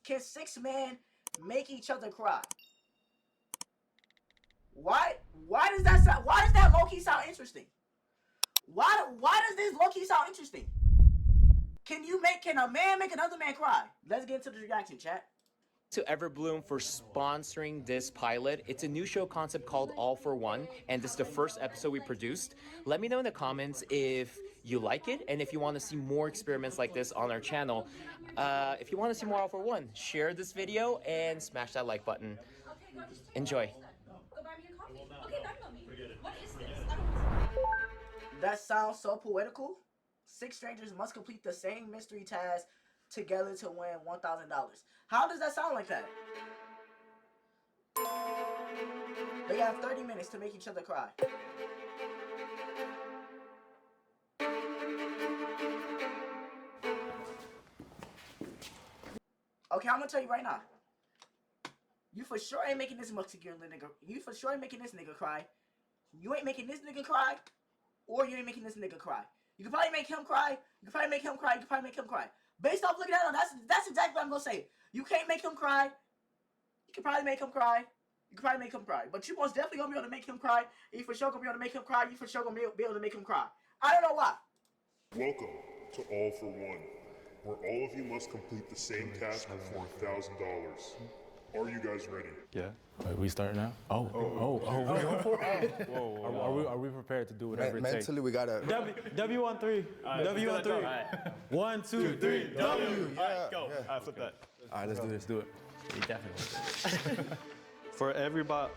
can 6 men make each other cry? Why does that sound? Why does that low key sound interesting? Why does this low key sound interesting? Can a man make another man cry? Let's get into the reaction, chat. To Everbloom for sponsoring this pilot. It's a new show concept called All for One, and this is the first episode we produced. Let me know in the comments if you like it and if you want to see more experiments like this on our channel. If you want to see more All for One, share this video and smash that like button. Enjoy. That sounds so poetical. 6 strangers must complete the same mystery task together to win $1,000. How does that sound like that? They have 30 minutes to make each other cry. Okay, I'm gonna tell you right now. You for sure ain't making this Mexican nigga. You for sure ain't making this nigga cry. You ain't making this nigga cry, or you ain't making this nigga cry. You can probably make him cry. You can probably make him cry. You can probably make him cry. Based off looking at him, that's exactly what I'm gonna say. You can't make him cry. You can probably make him cry. You can probably make him cry. But you most definitely gonna be able to make him cry. You for sure gonna be able to make him cry. You for sure gonna be able to make him cry. I don't know why. Welcome to All for One, where all of you must complete the same task for $1,000. Are you guys ready? Yeah. Wait, we start now? Oh, we're going for it? Whoa. Are we prepared to do whatever it takes? Mentally, we gotta. W on 3. W on 3. 1, 2, 3. W. All right, go. Yeah. All right, flip that. All right, let's do this. Do it. We definitely. For everybody,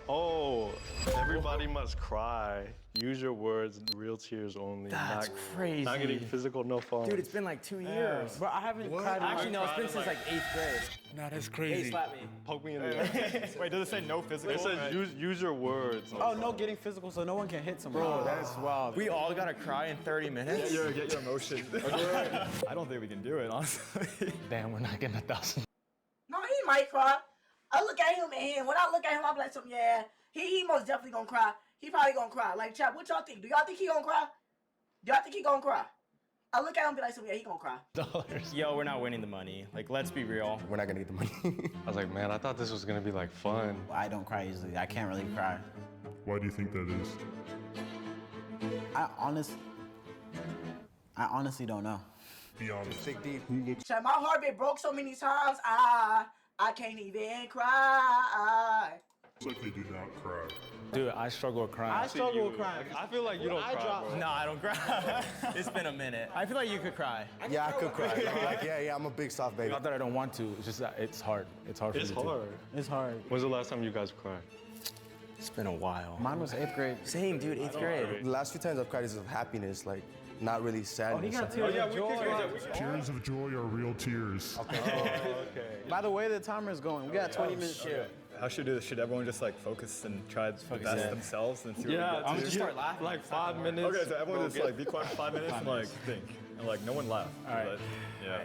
everybody must cry. Use your words, real tears only. That's crazy. Not getting physical, no fun. Dude, it's been like 2 years. Bro, I haven't cried. Actually, no, it's been since like 8th grade. Nah, that's Hey, crazy. slap me. Poke me in the eye. Wait, does it say no physical? It says use your words. Oh, no getting physical so no one can hit someone. Bro, that's wild. We all gotta cry in 30 minutes? Get your emotion. I don't think we can do it, honestly. Damn, we're not getting 1,000. No, he might cry. I look at him and when I look at him, I'm like, yeah, he most definitely gonna cry. He probably gonna cry. Like, chat, what y'all think? Do y'all think he gonna cry? Do y'all think he gonna cry? I look at him and be like, yeah, he gonna cry. Yo, we're not winning the money. Like, let's be real. We're not gonna get the money. I was like, man, I thought this was gonna be like fun. I don't cry easily. I can't really cry. Why do you think that is? I honestly don't know. Be honest. Dig deep. Who looks Chat, my heart been broke so many times, I can't even cry. like they do not cry? Dude, I struggle with crying. I struggle with crying. I feel like you don't cry, bro. No, I don't cry. It's been a minute. I feel like you could cry. Yeah, I could cry. Like, yeah, I'm a big soft baby. Not that I don't want to. It's just that it's hard. It's hard for It's me hard. It's hard. When's the last time you guys cried? It's been a while. Mine was 8th grade. Same, dude, 8th grade. The last few times I've cried is of happiness, like not really sadness. He got tears of joy. Tears of joy are real tears. By the way the timer's going, we got 20 minutes. How should we do this? Should everyone just like focus and try the best themselves and see what we get I'm to? just start laughing. Like 5 minutes. Okay, so everyone just like be quiet for 5 minutes and like think. And like no one laugh. All right. But, yeah.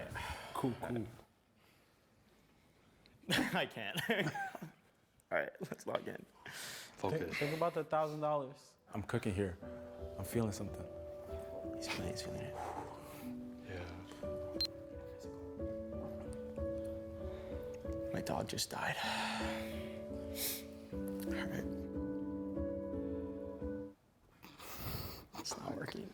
Cool. I can't. All right, let's log in. Focus. Think about the $1,000. I'm cooking here. I'm feeling something. He's feeling it. Yeah. My dog just died. All right. It's not working.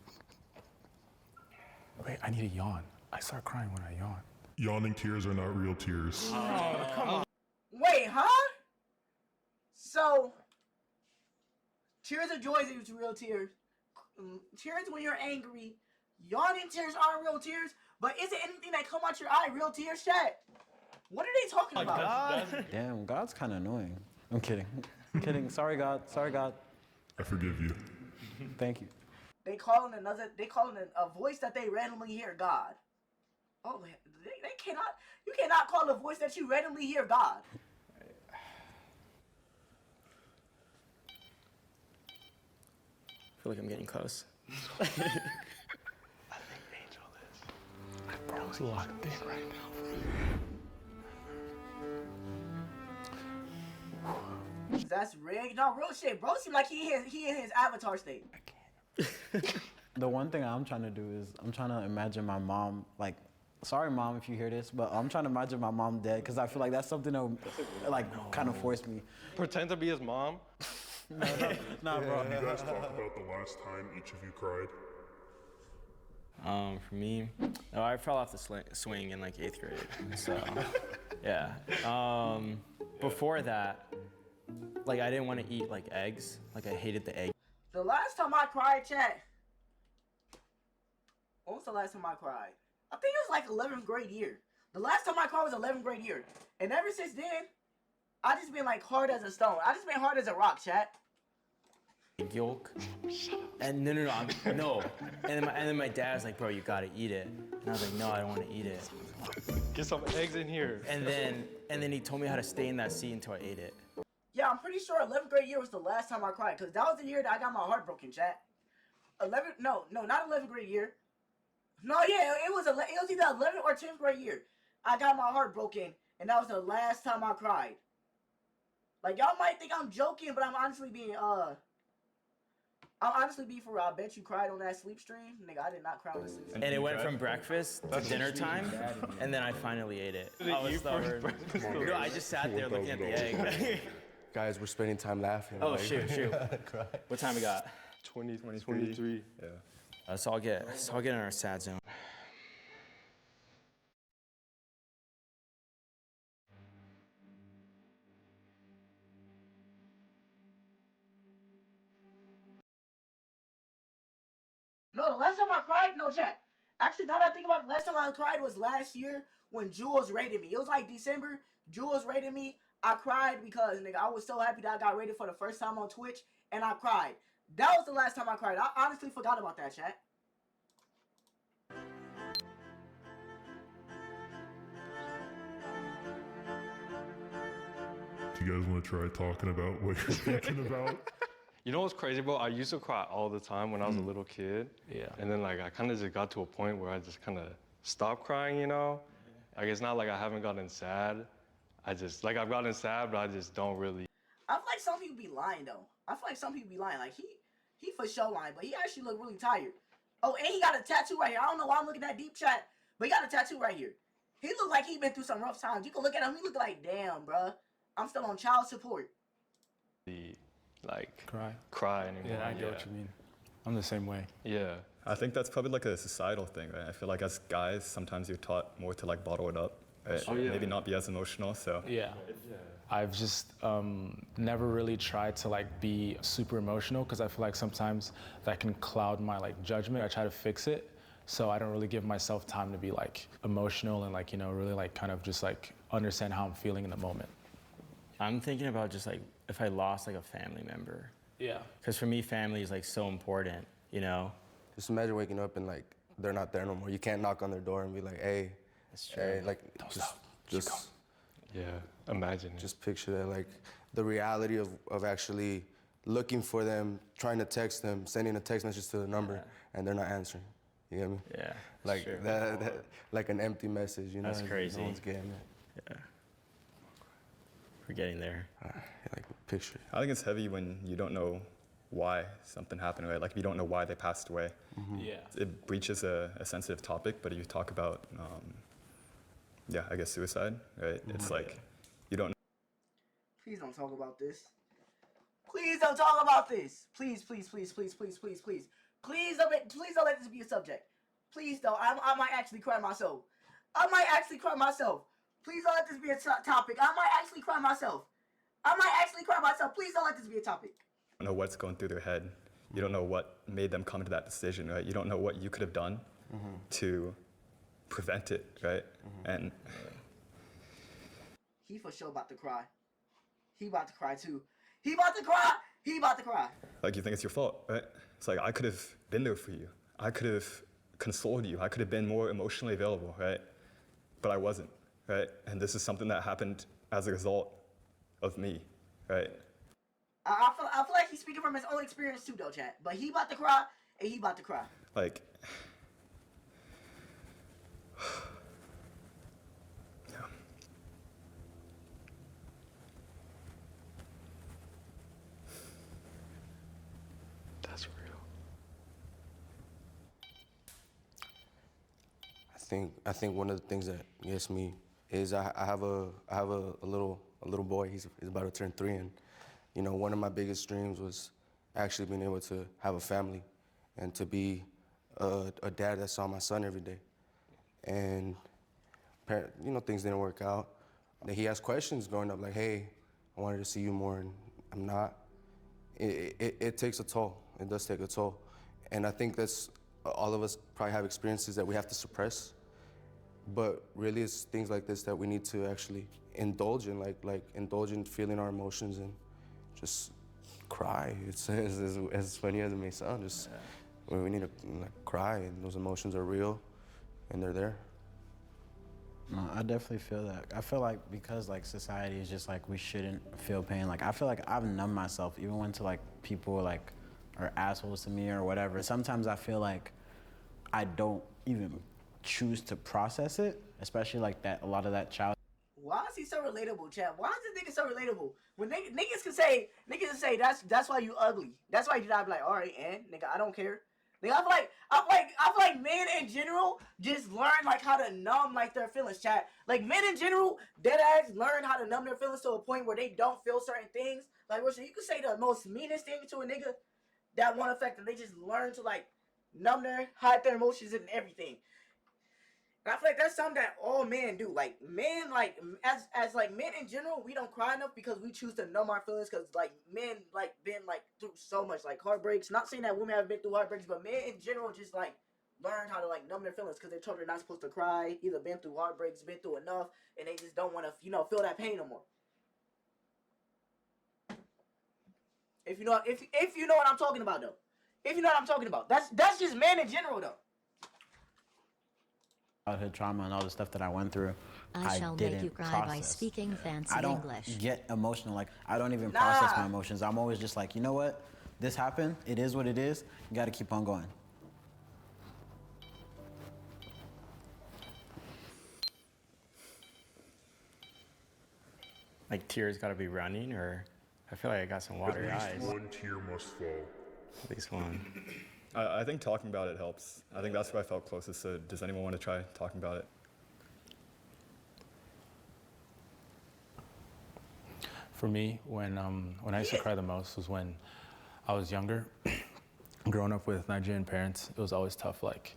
Wait, I need a yawn. I start crying when I yawn. Yawning tears are not real tears. Wait, huh? So, tears of joy is real tears. Tears when you're angry. Yawning tears aren't real tears. But is it anything that come out your eye real tears, chat? What are they talking about? Damn, God's kind of annoying. I'm kidding. I'm kidding. Sorry, God. Sorry, God. I forgive you. Thank you. They calling a voice that they randomly hear God. Oh, they cannot. You cannot call a voice that you randomly hear God. I feel like I'm getting close. I think Angel is. My bro's locked in right now. That's rigged. No, real shit. Bro seem like he in his avatar state. The one thing I'm trying to do is I'm trying to imagine my mom like Sorry, mom, if you hear this, but I'm trying to imagine my mom dead because I feel like that's something that would, like kind of force me. Pretend to be his mom. Nah, bro. Can you guys talk about the last time each of you cried? For me, oh, I fell off the swing in like 8th grade. So, yeah. Before that, like I didn't want to eat like eggs. Like I hated the egg. The last time I cried, chat. When was the last time I cried? I think it was like 11th grade year. The last time I cried was 11th grade year. And ever since then, I just been like hard as a stone. I just been hard as a rock, chat. Yolk. And no. And then my dad's like, bro, you gotta eat it. And I was like, no, I don't want to eat it. Get some eggs in here. And then he told me how to stay in that seat until I ate it. Yeah, I'm pretty sure 11th grade year was the last time I cried. Because that was the year that I got my heart broken, chat. No, not 11th grade year. No, yeah, it was either 11th or 10th grade year. I got my heart broken, and that was the last time I cried. Like, y'all might think I'm joking, but I'm honestly being for real. I bet you cried on that sleep stream. Nigga, I did not cry on the sleep stream. And it went from breakfast to dinner time, and then I finally ate it. I was stubborn. No, I just sat there looking at the egg. Guys, we're spending time laughing. Oh, shoot. What time we got? 23. Yeah. Let's all get in our sad zone. No, the last time I cried, no, chat. Actually, now that I think about it, the last time I cried was last year when Jules rated me. It was like December. Jules rated me. I cried because, nigga, I was so happy that I got rated for the first time on Twitch, and I cried. That was the last time I cried. I honestly forgot about that, chat. Do you guys want to try talking about what you're thinking about? You know what's crazy, bro? I used to cry all the time when I was a little kid. Yeah. And then like I kind of just got to a point where I just kind of stopped crying, you know? Like it's not like I haven't gotten sad. I've gotten sad, but I just don't really. I feel like some people be lying, though. I feel like some people be lying. Like, he for sure lying, but he actually look really tired. Oh, and he got a tattoo right here. I don't know why I'm looking at deep chat, but he got a tattoo right here. He look like he been through some rough times. You can look at him. He look like, damn, bruh. I'm still on child support. Like Cry anymore. Yeah, I get what you mean. I'm the same way. Yeah. I think that's probably like a societal thing, right? I feel like as guys, sometimes you're taught more to like bottle it up, right? Oh, yeah. Maybe not be as emotional, so. Yeah. I've just never really tried to like be super emotional because I feel like sometimes that can cloud my like judgment. I try to fix it, so I don't really give myself time to be like emotional and like, you know, really like kind of just like understand how I'm feeling in the moment. I'm thinking about just like if I lost like a family member. Yeah. Because for me, family is like so important, you know? Just imagine waking up and like they're not there no more. You can't knock on their door and be like, hey. That's true. Hey, like just Yeah. Imagine. just picture that, like the reality of actually looking for them, trying to text them, sending a text message to the number, and they're not answering. You get me? Yeah. Like true. that, like an empty message, you know? That's crazy. No one's getting it. Yeah. We're getting there. Like picture. I think it's heavy when you don't know why something happened, right? Like if you don't know why they passed away. Yeah. It breaches a sensitive topic, but if you talk about, yeah, I guess suicide, right? It's like, you don't know. Please don't talk about this. Please don't talk about this. Please, please, please, please, please, please, please. Please don't let this be a subject. Please don't. I might actually cry myself. I might actually cry myself. Please don't let this be a topic. I might actually cry myself. I might actually cry myself. Please don't let this be a topic. You don't know what's going through their head. You don't know what made them come to that decision, right? You don't know what you could have done to prevent it, right? And he for sure about to cry. He about to cry too. He about to cry. He about to cry. like you think it's your fault, right? It's like I could have been there for you. I could have consoled you. I could have been more emotionally available, right? But I wasn't, right? And this is something that happened as a result of me, right? I feel like he's speaking from his own experience too, though, chat. But he about to cry, and he about to cry. Like, yeah. That's real. I think one of the things that gets me is I have a little boy. He's about to turn 3, and you know, one of my biggest dreams was actually being able to have a family and to be a dad that saw my son every day. And you know, things didn't work out. Then he asked questions growing up, like, "Hey, I wanted to see you more, and I'm not." It takes a toll. It does take a toll, and I think that's all of us probably have experiences that we have to suppress. But really, it's things like this that we need to actually indulge in, like indulge in feeling our emotions and just cry. It's as funny as it may sound. Just we need to like cry, and those emotions are real, and they're there. No, I definitely feel that. I feel like because like society is just like we shouldn't feel pain. Like I feel like I've numbed myself even when to like people like are assholes to me or whatever. Sometimes I feel like I don't even choose to process it, especially like that a lot of that child. Why is he so relatable, Chad? Why is this nigga so relatable? When niggas can say that's why you ugly. That's why you not be like, all right, and nigga, I don't care. Nigga, I feel like men in general just learn like how to numb like their feelings, Chad. Like men in general, dead ass learn how to numb their feelings to a point where they don't feel certain things. Like, you could say the most meanest thing to a nigga that won't affect them. They just learn to like hide their emotions and everything. And I feel like that's something that all men do. Like men, like as like men in general, we don't cry enough because we choose to numb our feelings. Because like men, like been like through so much like heartbreaks. Not saying that women have been through heartbreaks, but men in general just like learn how to like numb their feelings because they're told they're not supposed to cry. Either been through heartbreaks, been through enough, and they just don't want to feel that pain no more. If you know what I'm talking about though, if you know what I'm talking about, that's just men in general though. Childhood trauma and all the stuff that I went through, I shall didn't make you cry process. by speaking fancy I don't English. get emotional. Like I don't even process my emotions. I'm always just like, you know what? This happened. It is what it is. You got to keep on going. Like tears gotta be running, or I feel like I got some watery At eyes. least one tear must fall. At least one. I think talking about it helps. I think that's what I felt closest to. Does anyone want to try talking about it? For me, when I used to cry the most was when I was younger. Growing up with Nigerian parents, it was always tough, like,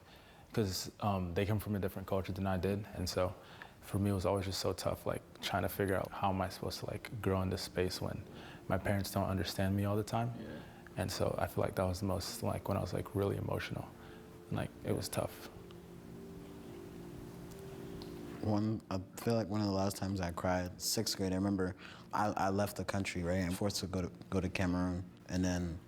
because they come from a different culture than I did, and so for me it was always just so tough, like trying to figure out how am I supposed to like grow in this space when my parents don't understand me all the time. Yeah. And so I feel like that was the most, like, when I was, like, really emotional. And, like, it was tough. I feel like one of the last times I cried, 6th grade, I remember I left the country, right? And forced to go to Cameroon. And then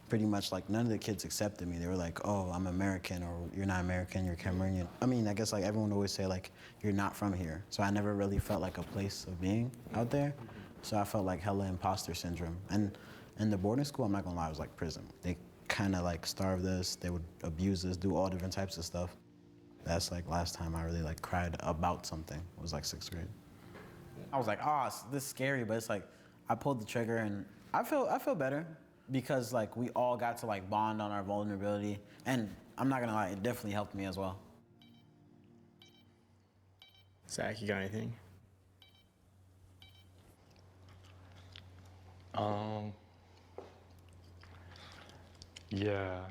pretty much, like, none of the kids accepted me. They were like, oh, I'm American, or you're not American, you're Cameroonian. I mean, I guess, like, everyone would always say, like, you're not from here. So I never really felt like a place of being out there. So I felt like hella imposter syndrome. And in the boarding school, I'm not gonna lie, it was like prison. They kind of like starved us, they would abuse us, do all different types of stuff. That's like last time I really like cried about something. It was like 6th grade. I was like, this is scary, but it's like, I pulled the trigger and I feel better because like we all got to like bond on our vulnerability. And I'm not gonna lie, it definitely helped me as well. Zach, you got anything? Yeah.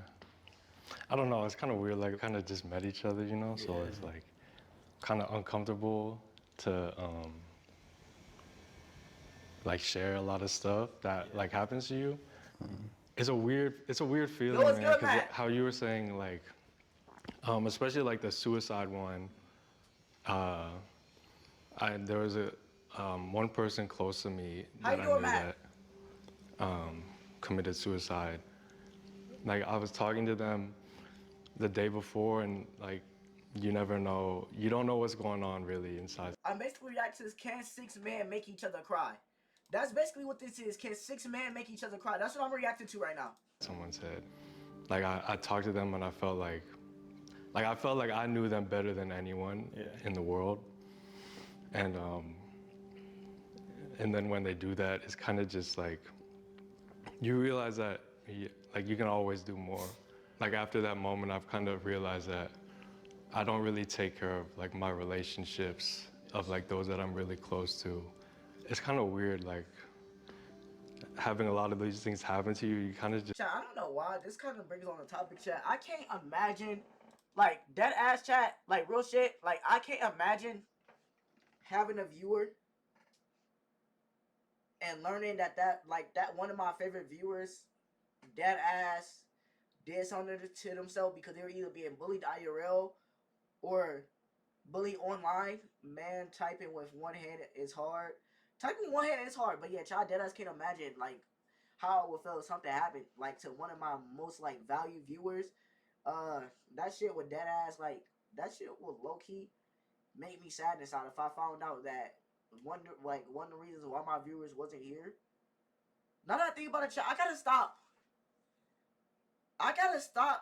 I don't know, it's kind of weird, like, we kind of just met each other, you know? So it's, like, kind of uncomfortable to, like, share a lot of stuff that, like, happens to you. It's a weird feeling, man, because how you were saying, like, especially, like, the suicide one, there was one person close to me that I knew that committed suicide. Like, I was talking to them the day before, and like, you never know. You don't know what's going on really inside. I'm basically reacting to this: can 6 men make each other cry? That's basically what this is. Can 6 men make each other cry? That's what I'm reacting to right now. Someone said, like, I talked to them and I felt like I knew them better than anyone in the world. And then when they do that, it's kind of just like, you realize that like you can always do more. Like after that moment, I've kind of realized that I don't really take care of like my relationships of like those that I'm really close to. It's kind of weird, like having a lot of these things happen to you. You kind of just. Chat, I don't know why. This kind of brings on the topic, chat. I can't imagine, like, dead ass chat, like, real shit. Like, I can't imagine having a viewer and learning that one of my favorite viewers, dead ass, did something to themselves because they were either being bullied IRL or bullied online. Man, typing with one hand is hard. Typing one hand is hard, but yeah, chat, dead ass can't imagine, like, how I would feel if something happened, like, to one of my most, like, valued viewers. That shit would dead ass, like, that shit would low-key make me sad inside if I found out that one of the reasons why my viewers wasn't here. Now that I think about it, chat, I gotta stop.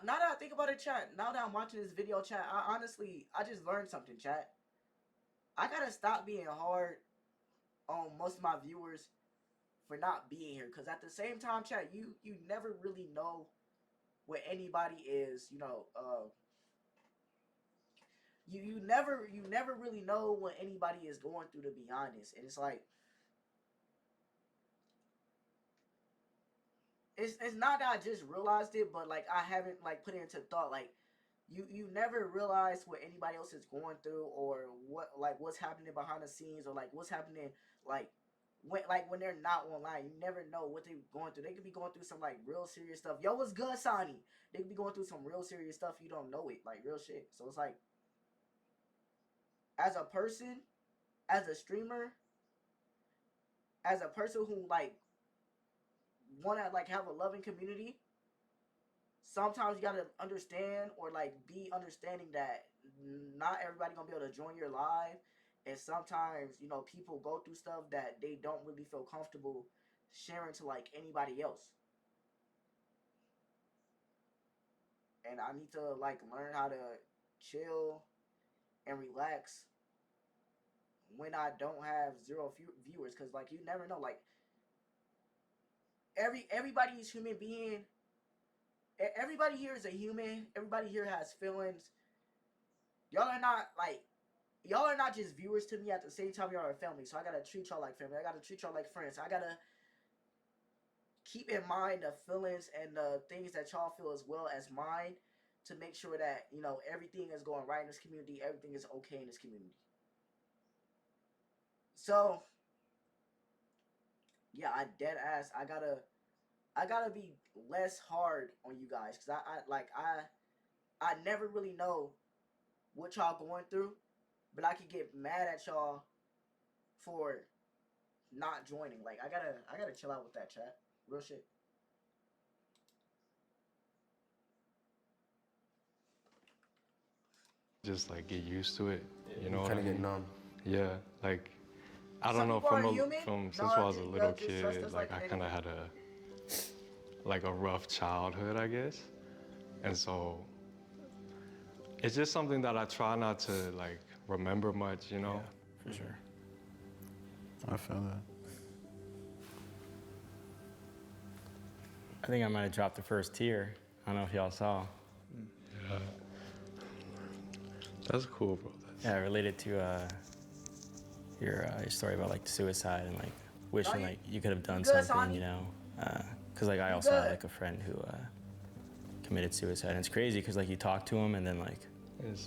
Now that I think about it, chat, now that I'm watching this video, chat, I just learned something, chat. I gotta stop being hard on most of my viewers for not being here, because at the same time, chat, you never really know what anybody is, you know, you never really know what anybody is going through, to be honest. And it's like, it's not that I just realized it, but like I haven't like put it into thought. Like you never realize what anybody else is going through, or what's happening behind the scenes, or like what's happening when they're not online. You never know what they're going through. They could be going through some like real serious stuff. Yo, what's good, Sonny? They could be going through some real serious stuff. You don't know it, like real shit. So it's like, as a person, as a streamer, as a person who like wanna like have a loving community, sometimes you gotta understand or like be understanding that not everybody gonna be able to join your live, and sometimes, you know, people go through stuff that they don't really feel comfortable sharing to like anybody else. And I need to like learn how to chill and relax when I don't have zero viewers, because like you never know, like everybody is human being. Everybody here is a human. Everybody here has feelings. Y'all are not just viewers to me. At the same time, y'all are family. So I gotta treat y'all like family. I gotta treat y'all like friends. I gotta keep in mind the feelings and the things that y'all feel as well as mine, to make sure that, you know, everything is going right in this community. Everything is okay in this community. So yeah, I dead ass. I gotta be less hard on you guys, because I never really know what y'all going through, but I could get mad at y'all for not joining. Like I gotta chill out with that, chat. Real shit. Just like get used to it, you know. Kind of get numb. Yeah, like I don't Some know, people are human. since I was a little kid, like I kind of had a rough childhood, I guess, and so it's just something that I try not to like remember much, you know. Yeah, for sure. I feel that. I think I might have dropped the first tear. I don't know if y'all saw. Yeah. That's cool, bro. Yeah, related to your story about like suicide and like wishing like you could have done something, you know. Because like I also had like a friend who committed suicide, and it's crazy because like you talk to him and then like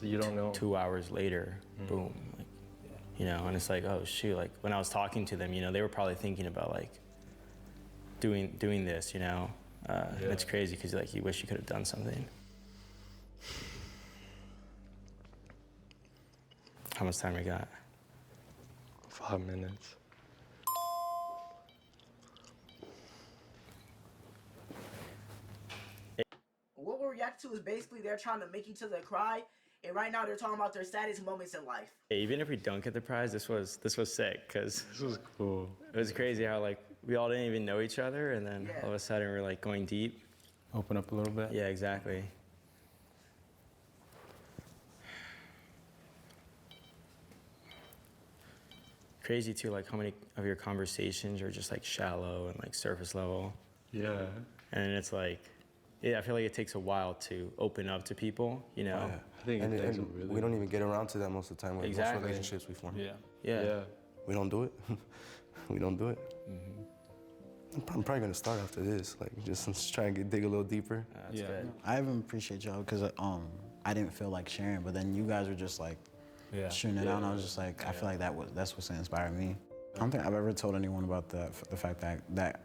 you don't know. 2 hours later, boom, like, you know, and it's like, oh shoot, like when I was talking to them, you know, they were probably thinking about like doing this, you know. And it's crazy because like you wish you could have done something. How much time we got? 5 minutes. What we're reacting to is basically they're trying to make each other cry, and right now they're talking about their saddest moments in life. Hey, even if we don't get the prize, this was sick, because This was cool. it was crazy how like we all didn't even know each other, and then all of a sudden we're like going deep. Open up a little bit. Yeah, exactly. Crazy too, like how many of your conversations are just like shallow and like surface level. Yeah. And it's like, yeah, I feel like it takes a while to open up to people, you know. Yeah. think And, it takes a and really we don't even get around to that most of the time with Exactly. most relationships we form. Yeah. Yeah. We don't do it. We don't do it. I'm probably gonna start after this, like just try and dig a little deeper. That's good. I even appreciate y'all because I didn't feel like sharing, but then you guys were just like shooting it out, and I was just like, I feel like that's what's inspired me. I don't think I've ever told anyone about the fact that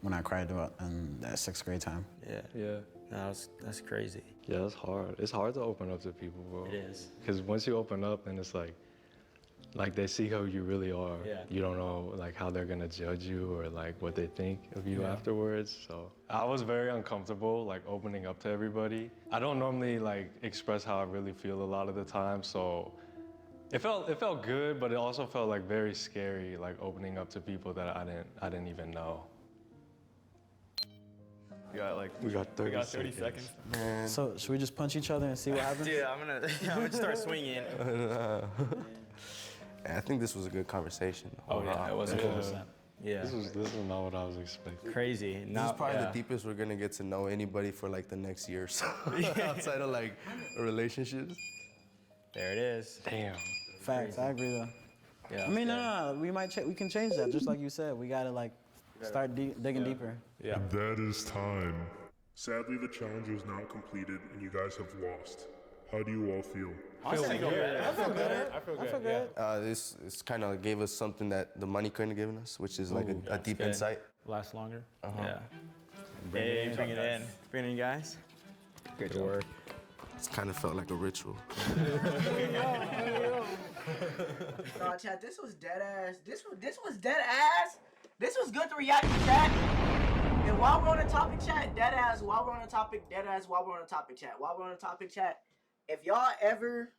when I cried about in that 6th grade time. Yeah. Yeah. No, that's crazy. Yeah, it's hard. It's hard to open up to people, bro. It is. Because once you open up, then it's like they see how you really are. Yeah. You don't know like how they're gonna judge you or like what they think of you afterwards. So I was very uncomfortable like opening up to everybody. I don't normally like express how I really feel a lot of the time, so it felt good, but it also felt like very scary, like opening up to people that I didn't even know. We got 30 seconds. Man, So should we just punch each other and see what happens? Dude, I'm gonna start swinging. I think this was a good conversation. Oh yeah, it was 100%. Yeah. This is not what I was expecting. Crazy. This is Now, probably the deepest we're gonna get to know anybody for like the next year or so. Outside of like relationships. there it is. Damn. Facts, I agree though. Yeah. I mean, no, we can change that. Just like you said, we gotta like start digging deeper. Yeah. And that is time. Sadly, the challenge was not completed, and you guys have lost. How do you all feel? I feel good. This kind of gave us something that the money couldn't have given us, which is like a deep good. insight. Last longer. Yeah. Hey, bring it in. Bring it in, guys. Good work. It's kind of felt like a ritual. No, chat, this was dead ass. This was dead ass. This was good to react to, chat. And while we're on the topic, chat, dead ass, while we're on the topic, chat, if y'all ever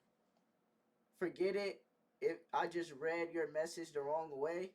forget it, if I just read your message the wrong way,